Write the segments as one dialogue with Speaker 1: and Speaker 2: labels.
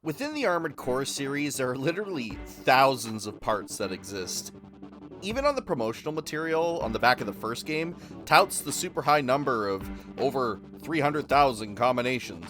Speaker 1: Within the Armored Core series, there are literally thousands of parts that exist. Even on the promotional material on the back of the first game, touts the super high number of over 300,000 combinations.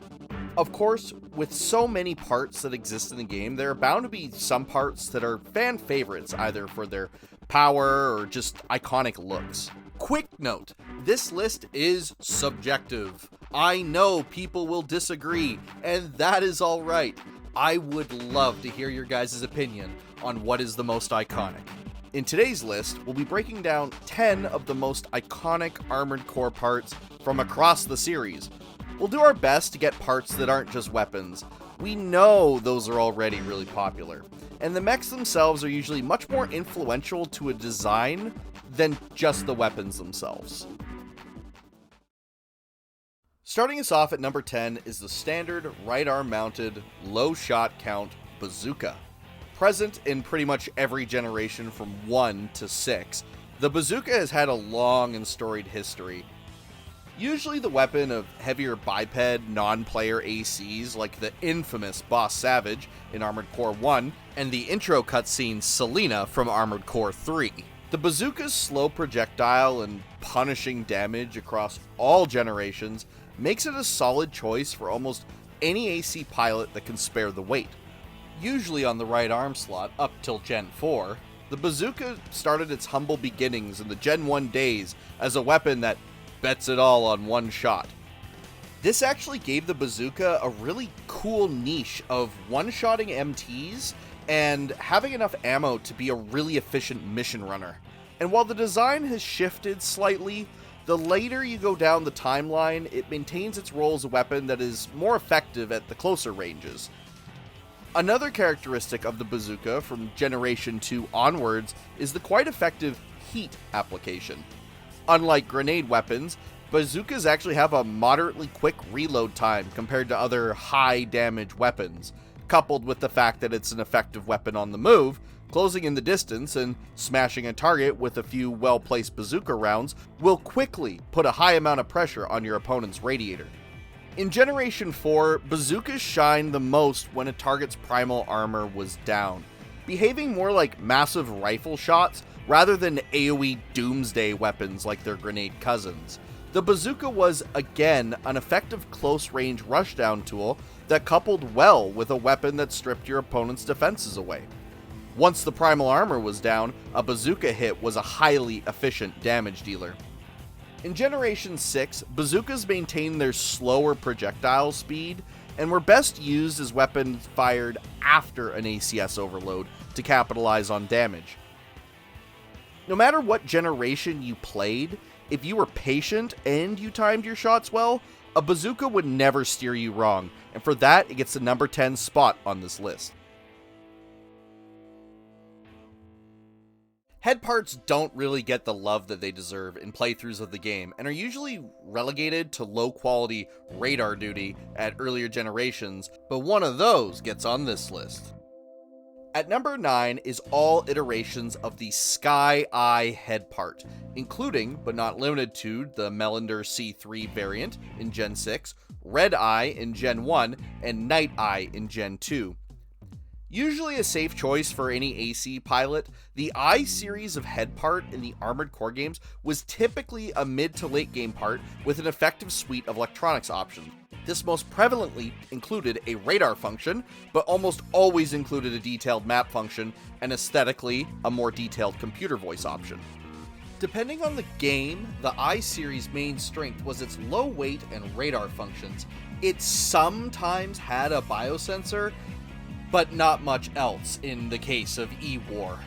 Speaker 1: Of course, with so many parts that exist in the game, there are bound to be some parts that are fan favorites, either for their power or just iconic looks. Quick note, this list is subjective. I know people will disagree, and that is alright. I would love to hear your guys' opinion on what is the most iconic. In today's list, we'll be breaking down 10 of the most iconic Armored Core parts from across the series. We'll do our best to get parts that aren't just weapons. We know those are already really popular, and the mechs themselves are usually much more influential to a design than just the weapons themselves. Starting us off at number 10 is the standard right arm mounted, low shot count bazooka. Present in pretty much every generation from 1 to 6, the bazooka has had a long and storied history. Usually the weapon of heavier biped, non-player ACs like the infamous Boss Savage in Armored Core 1 and the intro cutscene Selena from Armored Core 3. The bazooka's slow projectile and punishing damage across all generations makes it a solid choice for almost any AC pilot that can spare the weight. Usually on the right arm slot up till Gen 4, the bazooka started its humble beginnings in the Gen 1 days as a weapon that bets it all on one shot. This actually gave the bazooka a really cool niche of one-shotting MTs and having enough ammo to be a really efficient mission runner. And while the design has shifted slightly, the later you go down the timeline, it maintains its role as a weapon that is more effective at the closer ranges. Another characteristic of the bazooka from Generation 2 onwards is the quite effective heat application. Unlike grenade weapons, bazookas actually have a moderately quick reload time compared to other high damage weapons, coupled with the fact that it's an effective weapon on the move. Closing in the distance and smashing a target with a few well-placed bazooka rounds will quickly put a high amount of pressure on your opponent's radiator. In Generation 4, bazookas shined the most when a target's primal armor was down, behaving more like massive rifle shots rather than AoE doomsday weapons like their grenade cousins. The bazooka was, again, an effective close-range rushdown tool that coupled well with a weapon that stripped your opponent's defenses away. Once the primal armor was down, a bazooka hit was a highly efficient damage dealer. In Generation 6, bazookas maintained their slower projectile speed and were best used as weapons fired after an ACS overload to capitalize on damage. No matter what generation you played, if you were patient and you timed your shots well, a bazooka would never steer you wrong, and for that it gets the number 10 spot on this list. Head parts don't really get the love that they deserve in playthroughs of the game, and are usually relegated to low-quality radar duty at earlier generations, but one of those gets on this list. At number 9 is all iterations of the Sky Eye head part, including, but not limited to, the Melander C3 variant in Gen 6, Red Eye in Gen 1, and Night Eye in Gen 2. Usually a safe choice for any AC pilot, the Eye series of head part in the Armored Core games was typically a mid to late game part with an effective suite of electronics options. This most prevalently included a radar function, but almost always included a detailed map function and aesthetically a more detailed computer voice option. Depending on the game, the Eye series' main strength was its low weight and radar functions. It sometimes had a biosensor, but not much else in the case of E-War.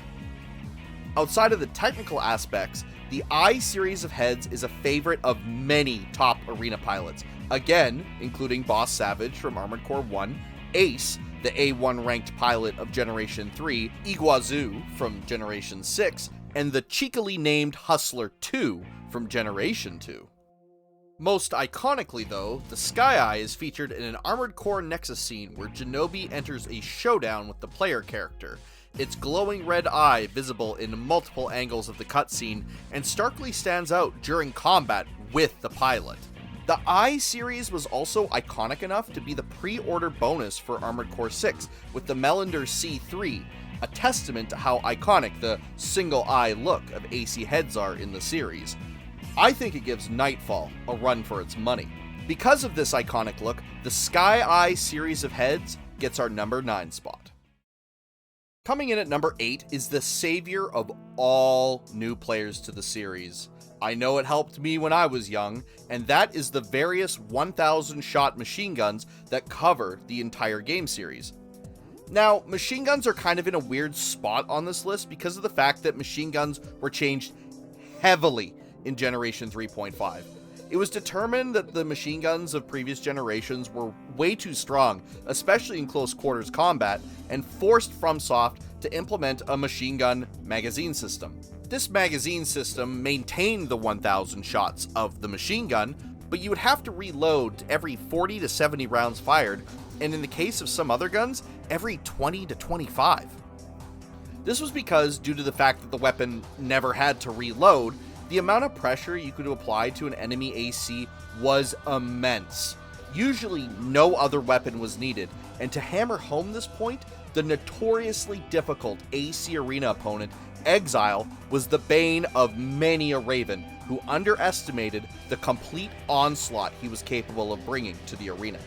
Speaker 1: Outside of the technical aspects, the Eye series of heads is a favorite of many top arena pilots, again, including Boss Savage from Armored Core 1, Ace, the A1 ranked pilot of Generation 3, Iguazu from Generation 6, and the cheekily named Hustler 2 from Generation 2. Most iconically though, the Sky Eye is featured in an Armored Core Nexus scene where Genobi enters a showdown with the player character, its glowing red eye visible in multiple angles of the cutscene and starkly stands out during combat with the pilot. The I series was also iconic enough to be the pre-order bonus for Armored Core 6 with the Melander C3, a testament to how iconic the single eye look of AC heads are in the series. I think it gives Nightfall a run for its money. Because of this iconic look, the Sky Eye series of heads gets our number 9 spot. Coming in at number 8 is the savior of all new players to the series. I know it helped me when I was young, and that is the various 1,000 shot machine guns that cover the entire game series. Now, machine guns are kind of in a weird spot on this list because of the fact that machine guns were changed heavily in Generation 3.5. It was determined that the machine guns of previous generations were way too strong, especially in close quarters combat, and forced FromSoft to implement a machine gun magazine system. This magazine system maintained the 1,000 shots of the machine gun, but you would have to reload every 40 to 70 rounds fired, and in the case of some other guns, every 20 to 25. This was because, due to the fact that the weapon never had to reload, the amount of pressure you could apply to an enemy AC was immense. Usually, no other weapon was needed, and to hammer home this point, the notoriously difficult AC Arena opponent, Exile, was the bane of many a Raven who underestimated the complete onslaught he was capable of bringing to the arena.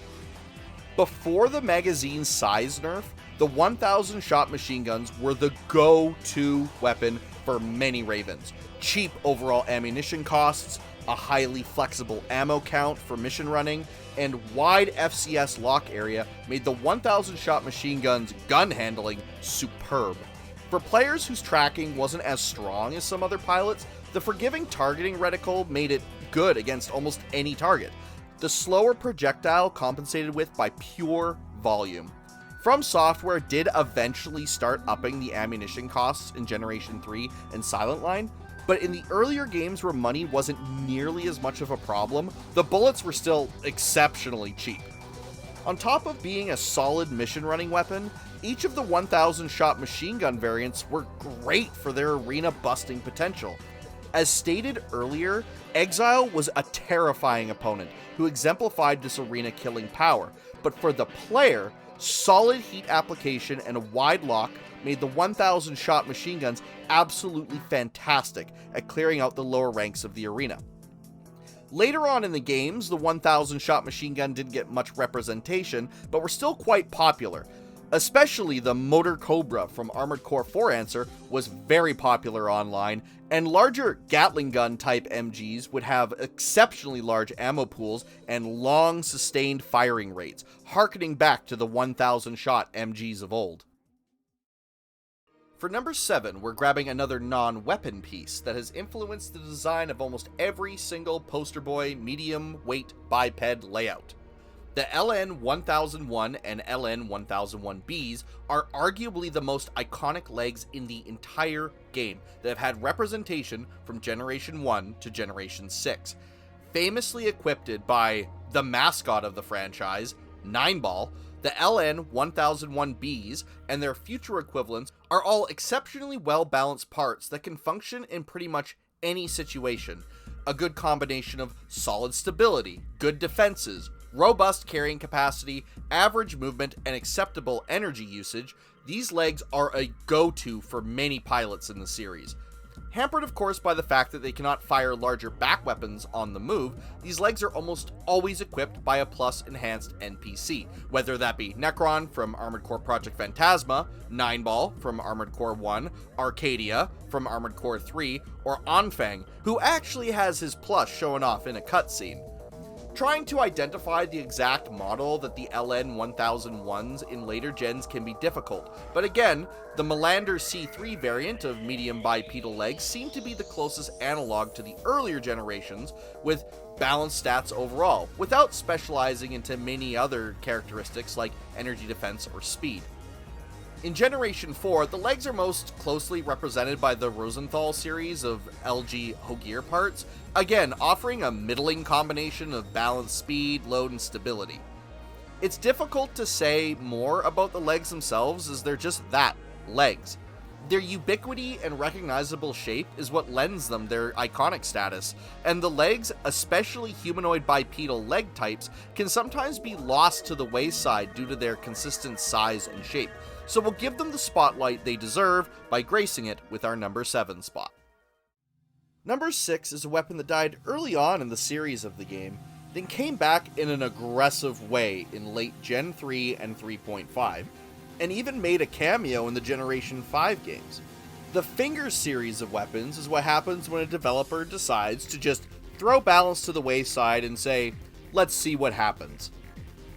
Speaker 1: Before the magazine size nerf, the 1,000 shot machine guns were the go-to weapon for many Ravens. Cheap overall ammunition costs, a highly flexible ammo count for mission running, and wide FCS lock area made the 1,000 shot machine gun's gun handling superb. For players whose tracking wasn't as strong as some other pilots, the forgiving targeting reticle made it good against almost any target. The slower projectile compensated with by pure volume. From Software did eventually start upping the ammunition costs in Generation 3 and Silent Line, but in the earlier games where money wasn't nearly as much of a problem, the bullets were still exceptionally cheap. On top of being a solid mission running weapon, each of the 1,000 shot machine gun variants were great for their arena busting potential. As stated earlier, Exile was a terrifying opponent who exemplified this arena killing power, but for the player, solid heat application and a wide lock made the 1,000 shot machine guns absolutely fantastic at clearing out the lower ranks of the arena. Later on in the games, the 1,000 shot machine gun didn't get much representation, but were still quite popular. Especially the Motor Cobra from Armored Core 4 Answer was very popular online, and larger Gatling gun type MGs would have exceptionally large ammo pools and long sustained firing rates, harkening back to the 1,000 shot MGs of old. For number 7, we're grabbing another non-weapon piece that has influenced the design of almost every single poster boy medium weight biped layout. The LN-1001 and LN-1001Bs are arguably the most iconic legs in the entire game that have had representation from Generation 1 to Generation 6. Famously equipped by the mascot of the franchise, Nineball, the LN-1001Bs and their future equivalents are all exceptionally well-balanced parts that can function in pretty much any situation. A good combination of solid stability, good defenses, robust carrying capacity, average movement, and acceptable energy usage, these legs are a go-to for many pilots in the series. Hampered, of course, by the fact that they cannot fire larger back weapons on the move, these legs are almost always equipped by a plus-enhanced NPC, whether that be Necron from Armored Core Project Phantasma, Nineball from Armored Core 1, Arcadia from Armored Core 3, or Anfang, who actually has his plus showing off in a cutscene. Trying to identify the exact model that the LN-1001s in later gens can be difficult, but again, the Melander C3 variant of medium bipedal legs seem to be the closest analog to the earlier generations, with balanced stats overall, without specializing into many other characteristics like energy defense or speed. In Generation 4, the legs are most closely represented by the Rosenthal series of LG Hogier parts, again offering a middling combination of balanced speed, load, and stability. It's difficult to say more about the legs themselves as they're just that, legs. Their ubiquity and recognizable shape is what lends them their iconic status, and the legs, especially humanoid bipedal leg types, can sometimes be lost to the wayside due to their consistent size and shape, so we'll give them the spotlight they deserve by gracing it with our number 7 spot. Number 6 is a weapon that died early on in the series of the game, then came back in an aggressive way in late Gen 3 and 3.5, and even made a cameo in the Generation 5 games. The Finger series of weapons is what happens when a developer decides to just throw balance to the wayside and say, let's see what happens.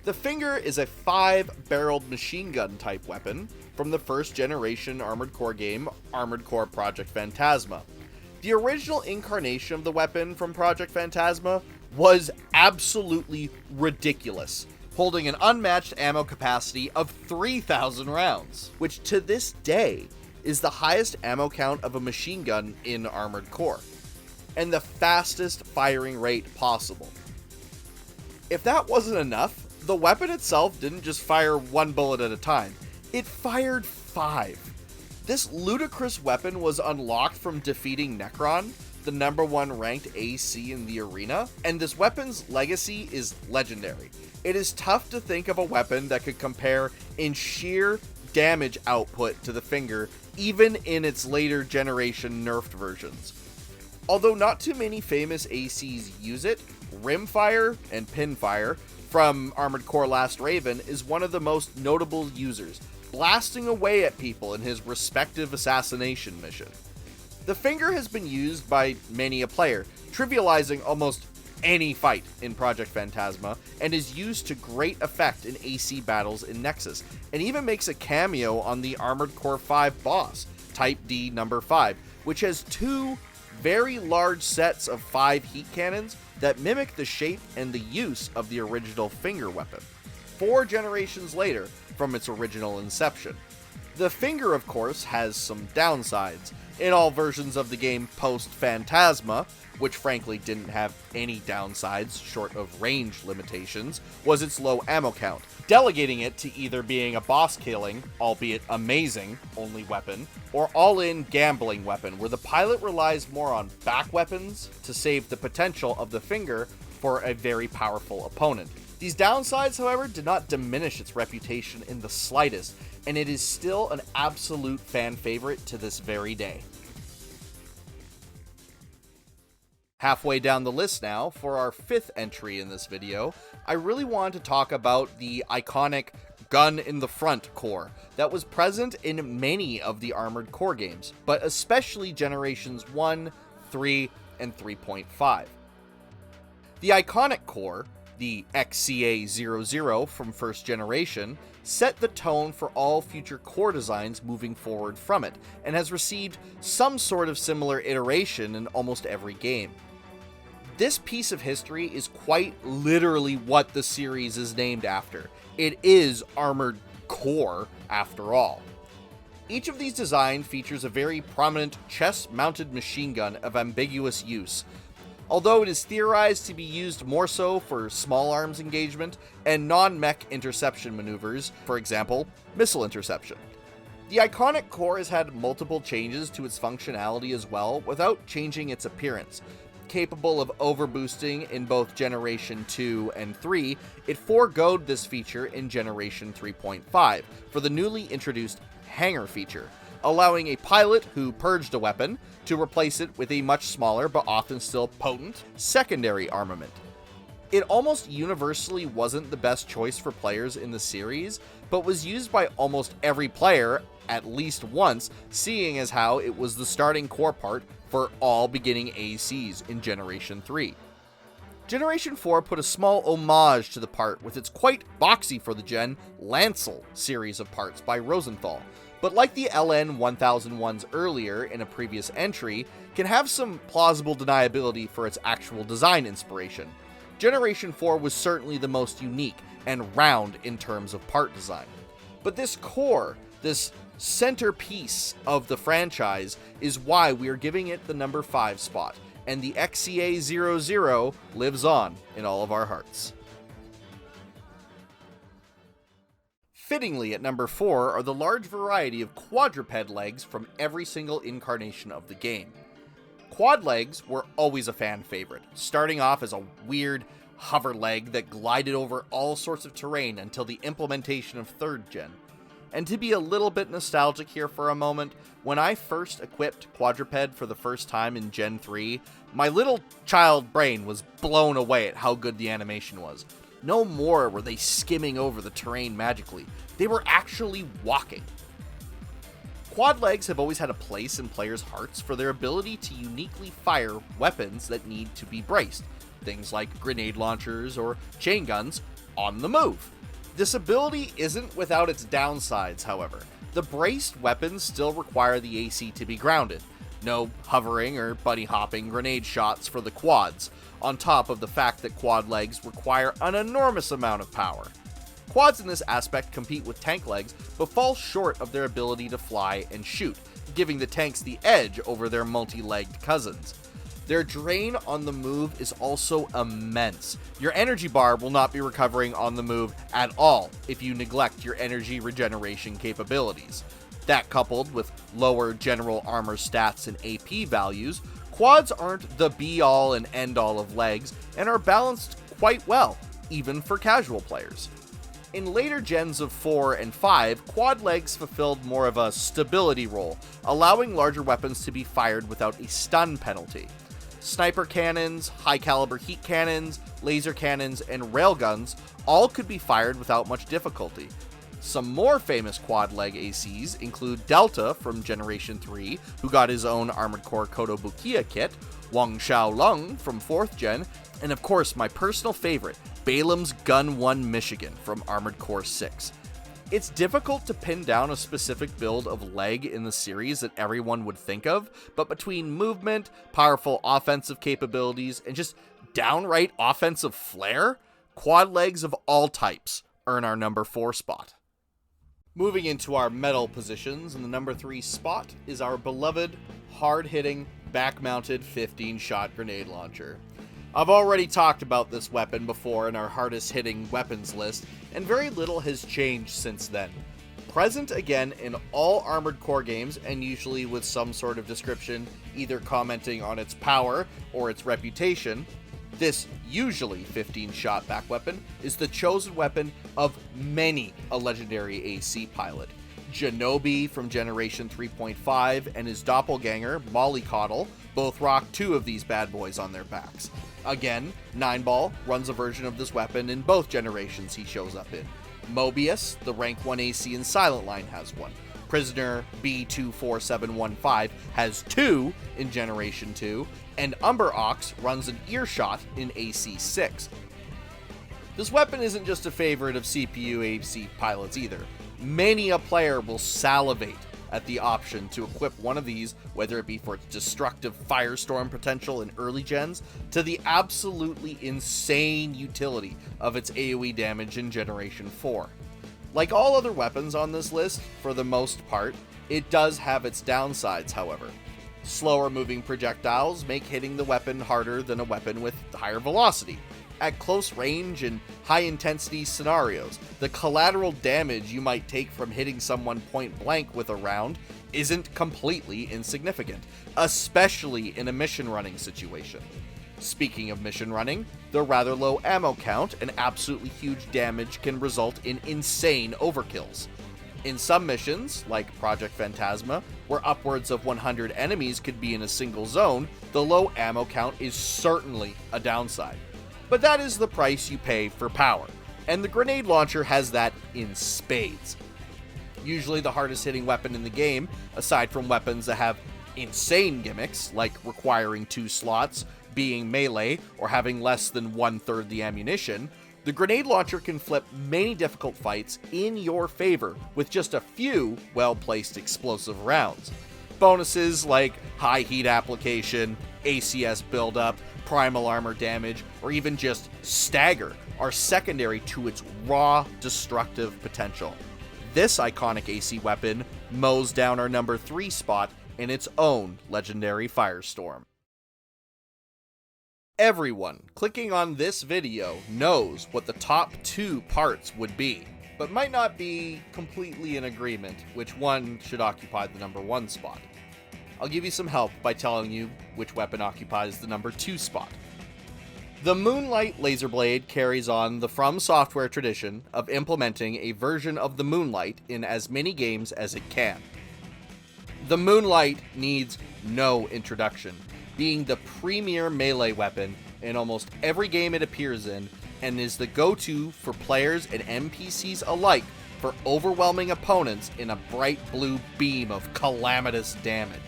Speaker 1: The Finger is a 5-barreled machine gun type weapon from the first generation Armored Core game, Armored Core Project Phantasma. The original incarnation of the weapon from Project Phantasma was absolutely ridiculous, holding an unmatched ammo capacity of 3,000 rounds, which to this day is the highest ammo count of a machine gun in Armored Core, and the fastest firing rate possible. If that wasn't enough, the weapon itself didn't just fire 1 bullet at a time, it fired 5. This ludicrous weapon was unlocked from defeating Necron, the number 1 ranked AC in the arena, and this weapon's legacy is legendary. It is tough to think of a weapon that could compare in sheer damage output to the Finger, even in its later generation nerfed versions. Although not too many famous ACs use it, Rimfire and Pinfire from Armored Core Last Raven is one of the most notable users, blasting away at people in his respective assassination mission. The Finger has been used by many a player, trivializing almost any fight in Project Phantasma, and is used to great effect in AC battles in Nexus, and even makes a cameo on the Armored Core 5 boss, Type D number 5, which has 2 very large sets of 5 heat cannons that mimic the shape and the use of the original Finger weapon, 4 generations later from its original inception. The Finger, of course, has some downsides. In all versions of the game post-Phantasma, which frankly didn't have any downsides short of range limitations, was its low ammo count, delegating it to either being a boss-killing, albeit amazing, only weapon, or all-in gambling weapon, where the pilot relies more on back weapons to save the potential of the Finger for a very powerful opponent. These downsides, however, did not diminish its reputation in the slightest, and it is still an absolute fan favorite to this very day. Halfway down the list now, for our 5th entry in this video, I really wanted to talk about the iconic gun in the front core that was present in many of the Armored Core games, but especially generations 1, 3, and 3.5. The iconic core, the XCA-00 from first generation, set the tone for all future core designs moving forward from it, and has received some sort of similar iteration in almost every game. This piece of history is quite literally what the series is named after. It is Armored Core, after all. Each of these designs features a very prominent chest-mounted machine gun of ambiguous use, although it is theorized to be used more so for small arms engagement and non-mech interception maneuvers, for example, missile interception. The iconic core has had multiple changes to its functionality as well, without changing its appearance. Capable of overboosting in both Generation 2 and 3, it foregoed this feature in Generation 3.5 for the newly introduced Hanger feature, allowing a pilot who purged a weapon to replace it with a much smaller but often still potent secondary armament. It almost universally wasn't the best choice for players in the series, but was used by almost every player at least once, seeing as how it was the starting core part for all beginning ACs in Generation 3. Generation 4 put a small homage to the part with its quite boxy for the gen Lancel series of parts by Rosenthal, but like the LN 1001s earlier in a previous entry, can have some plausible deniability for its actual design inspiration. Generation 4 was certainly the most unique and round in terms of part design. But this core, this centerpiece of the franchise, is why we are giving it the number 5 spot, and the XCA-00 lives on in all of our hearts. Fittingly, at number 4 are the large variety of quadruped legs from every single incarnation of the game. Quad legs were always a fan favorite, starting off as a weird hover leg that glided over all sorts of terrain until the implementation of 3rd gen. And to be a little bit nostalgic here for a moment, when I first equipped quadruped for the first time in Gen 3, my little child brain was blown away at how good the animation was. No more were they skimming over the terrain magically, they were actually walking. Quad legs have always had a place in players' hearts for their ability to uniquely fire weapons that need to be braced, things like grenade launchers or chain guns, on the move. This ability isn't without its downsides, however. The braced weapons still require the AC to be grounded. No hovering or bunny hopping grenade shots for the quads, on top of the fact that quad legs require an enormous amount of power. Quads in this aspect compete with tank legs, but fall short of their ability to fly and shoot, giving the tanks the edge over their multi-legged cousins. Their drain on the move is also immense. Your energy bar will not be recovering on the move at all if you neglect your energy regeneration capabilities. That, coupled with lower general armor stats and AP values, quads aren't the be-all and end-all of legs and are balanced quite well, even for casual players. In later gens of 4 and 5, quad legs fulfilled more of a stability role, allowing larger weapons to be fired without a stun penalty. Sniper cannons, high-caliber heat cannons, laser cannons, and railguns all could be fired without much difficulty. Some more famous quad leg ACs include Delta from Generation 3, who got his own Armored Core Kotobukiya kit, Wang Xiaolong from 4th Gen, and of course my personal favorite, Balaam's Gun 1 Michigan from Armored Core 6. It's difficult to pin down a specific build of leg in the series that everyone would think of, but between movement, powerful offensive capabilities, and just downright offensive flair, quad legs of all types earn our number 4 spot. Moving into our metal positions, in the number 3 spot is our beloved, hard-hitting, back-mounted 15-shot grenade launcher. I've already talked about this weapon before in our hardest hitting weapons list, and very little has changed since then. Present again in all Armored Core games, and usually with some sort of description either commenting on its power or its reputation, this usually 15-shot back weapon is the chosen weapon of many a legendary AC pilot. Genobi from Generation 3.5 and his doppelganger, Mollycoddle, both rock 2 of these bad boys on their backs. Again, Nineball runs a version of this weapon in both generations he shows up in. Mobius, the rank 1 AC in Silent Line, has one. Prisoner B24715 has 2 in Generation 2, and Umber Ox runs an Earshot in AC 6. This weapon isn't just a favorite of CPU AC pilots either. Many a player will salivate at the option to equip one of these, whether it be for its destructive firestorm potential in early gens, to the absolutely insane utility of its AoE damage in Generation 4. Like all other weapons on this list, for the most part, it does have its downsides, however. Slower moving projectiles make hitting the weapon harder than a weapon with higher velocity. At close range and high intensity scenarios, the collateral damage you might take from hitting someone point blank with a round isn't completely insignificant, especially in a mission running situation. Speaking of mission running, the rather low ammo count and absolutely huge damage can result in insane overkills. In some missions, like Project Phantasma, where upwards of 100 enemies could be in a single zone, the low ammo count is certainly a downside. But that is the price you pay for power, and the grenade launcher has that in spades. Usually the hardest hitting weapon in the game, aside from weapons that have insane gimmicks, like requiring 2 slots, being melee, or having less than 1/3 the ammunition, the grenade launcher can flip many difficult fights in your favor with just a few well-placed explosive rounds. Bonuses like high heat application, ACS buildup, primal armor damage, or even just stagger are secondary to its raw destructive potential. This iconic AC weapon mows down our number 3 spot in its own legendary firestorm. Everyone clicking on this video knows what the top 2 parts would be. but might not be completely in agreement which one should occupy the number 1 spot. I'll give you some help by telling you which weapon occupies the number 2 spot. The Moonlight laser blade carries on the From Software tradition of implementing a version of the Moonlight in as many games as it can. The Moonlight needs no introduction, being the premier melee weapon in almost every game it appears in, and is the go-to for players and NPCs alike for overwhelming opponents in a bright blue beam of calamitous damage.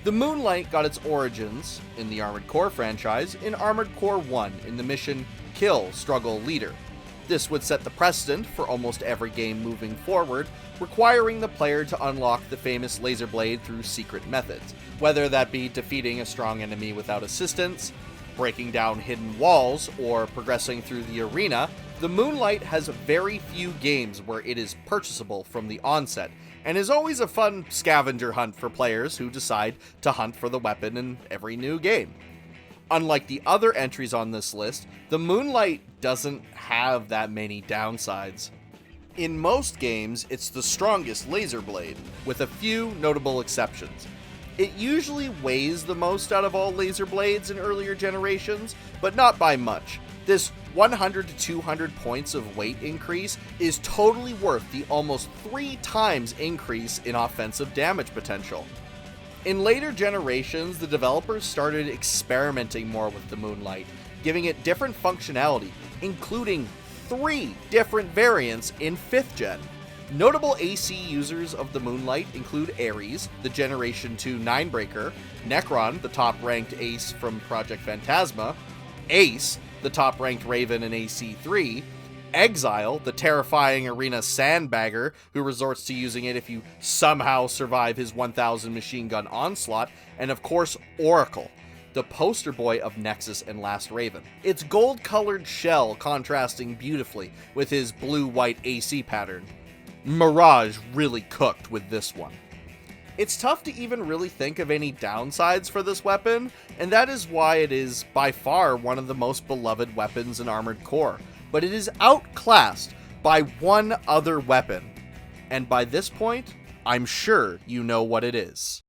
Speaker 1: The Moonlight got its origins in the Armored Core franchise in Armored Core 1 in the mission Kill Struggle Leader. This would set the precedent for almost every game moving forward, requiring the player to unlock the famous laser blade through secret methods, whether that be defeating a strong enemy without assistance, breaking down hidden walls, or progressing through the arena. The Moonlight has very few games where it is purchasable from the onset, and is always a fun scavenger hunt for players who decide to hunt for the weapon in every new game. Unlike the other entries on this list, the Moonlight doesn't have that many downsides. In most games, it's the strongest laser blade, with a few notable exceptions. It usually weighs the most out of all laser blades in earlier generations, but not by much. This 100 to 200 points of weight increase is totally worth the almost 3 times increase in offensive damage potential. In later generations, the developers started experimenting more with the Moonlight, giving it different functionality, including 3 different variants in 5th gen. Notable AC users of the Moonlight include Ares, the Generation 2 Ninebreaker, Necron, the top-ranked ace from Project Phantasma, Ace, the top-ranked Raven in AC3, Exile, the terrifying arena sandbagger who resorts to using it if you somehow survive his 1000 machine gun onslaught, and of course Oracle, the poster boy of Nexus and Last Raven. Its gold-colored shell contrasting beautifully with his blue-white AC pattern. Mirage really cooked with this one. It's tough to even really think of any downsides for this weapon, and that is why it is by far one of the most beloved weapons in Armored Core, but it is outclassed by one other weapon, and by this point, I'm sure you know what it is.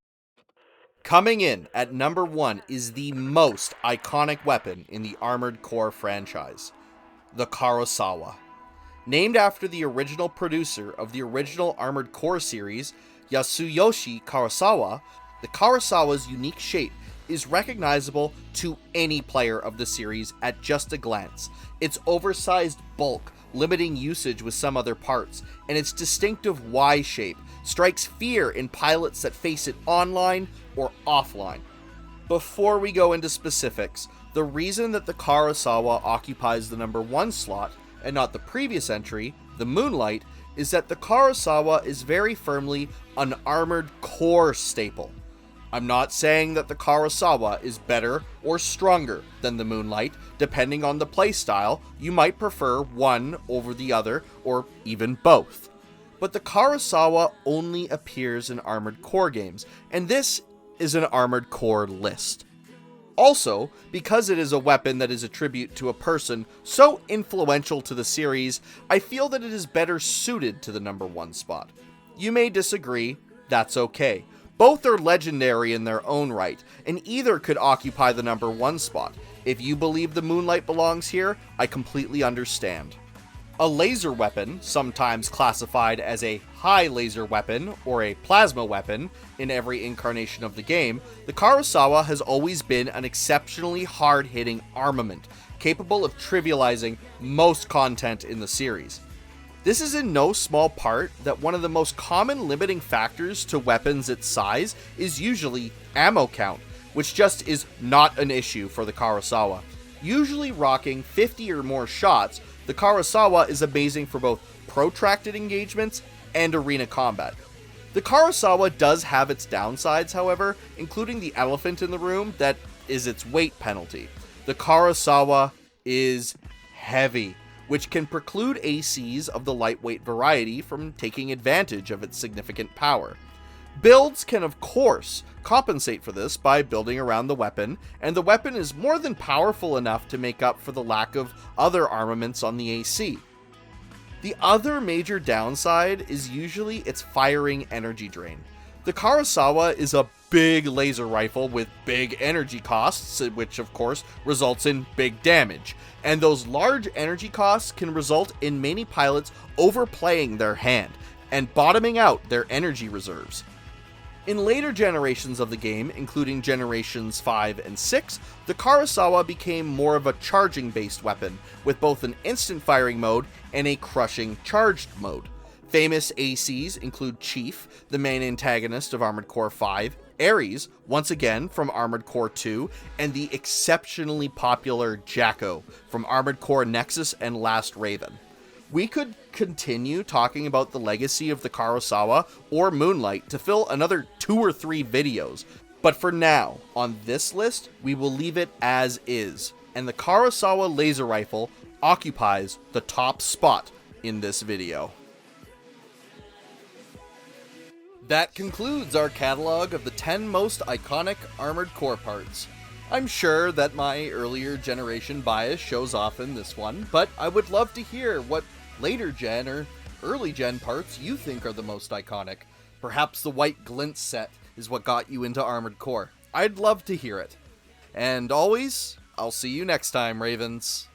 Speaker 1: Coming in at number 1 is the most iconic weapon in the Armored Core franchise, the Karasawa. Named after the original producer of the original Armored Core series, Yasuyoshi Karasawa, the Karasawa's unique shape is recognizable to any player of the series at just a glance. Its oversized bulk, limiting usage with some other parts, and its distinctive Y shape strikes fear in pilots that face it online or offline. Before we go into specifics, the reason that the Karasawa occupies the number 1 slot and not the previous entry, the Moonlight, is that the Karasawa is very firmly an Armored Core staple. I'm not saying that the Karasawa is better or stronger than the Moonlight. Depending on the playstyle, you might prefer one over the other, or even both. But the Karasawa only appears in Armored Core games, and this is an Armored Core list. Also, because it is a weapon that is a tribute to a person so influential to the series, I feel that it is better suited to the number 1 spot. You may disagree, that's okay. Both are legendary in their own right, and either could occupy the number 1 spot. If you believe the Moonlight belongs here, I completely understand. A laser weapon, sometimes classified as a high laser weapon or a plasma weapon in every incarnation of the game, the Karasawa has always been an exceptionally hard-hitting armament, capable of trivializing most content in the series. This is in no small part that one of the most common limiting factors to weapons its size is usually ammo count, which just is not an issue for the Karasawa. Usually rocking 50 or more shots, the Karasawa is amazing for both protracted engagements and arena combat. The Karasawa does have its downsides, however, including the elephant in the room that is its weight penalty. The Karasawa is heavy, which can preclude ACs of the lightweight variety from taking advantage of its significant power. Builds can, of course, compensate for this by building around the weapon, and the weapon is more than powerful enough to make up for the lack of other armaments on the AC. The other major downside is usually its firing energy drain. The Karasawa is a big laser rifle with big energy costs, which of course results in big damage. And those large energy costs can result in many pilots overplaying their hand and bottoming out their energy reserves. In later generations of the game, including generations 5 and 6, the Karasawa became more of a charging-based weapon, with both an instant firing mode and a crushing charged mode. Famous ACs include Chief, the main antagonist of Armored Core 5, Ares, once again from Armored Core 2, and the exceptionally popular Jacko from Armored Core Nexus and Last Raven. We could continue talking about the legacy of the Karasawa or Moonlight to fill another 2 or 3 videos, but for now, on this list, we will leave it as is, and the Karasawa laser rifle occupies the top spot in this video. That concludes our catalog of the 10 most iconic Armored Core parts. I'm sure that my earlier generation bias shows off in this one, but I would love to hear what later gen or early gen parts you think are the most iconic. Perhaps the white glint set is what got you into Armored Core. I'd love to hear it. And always, I'll see you next time, Ravens.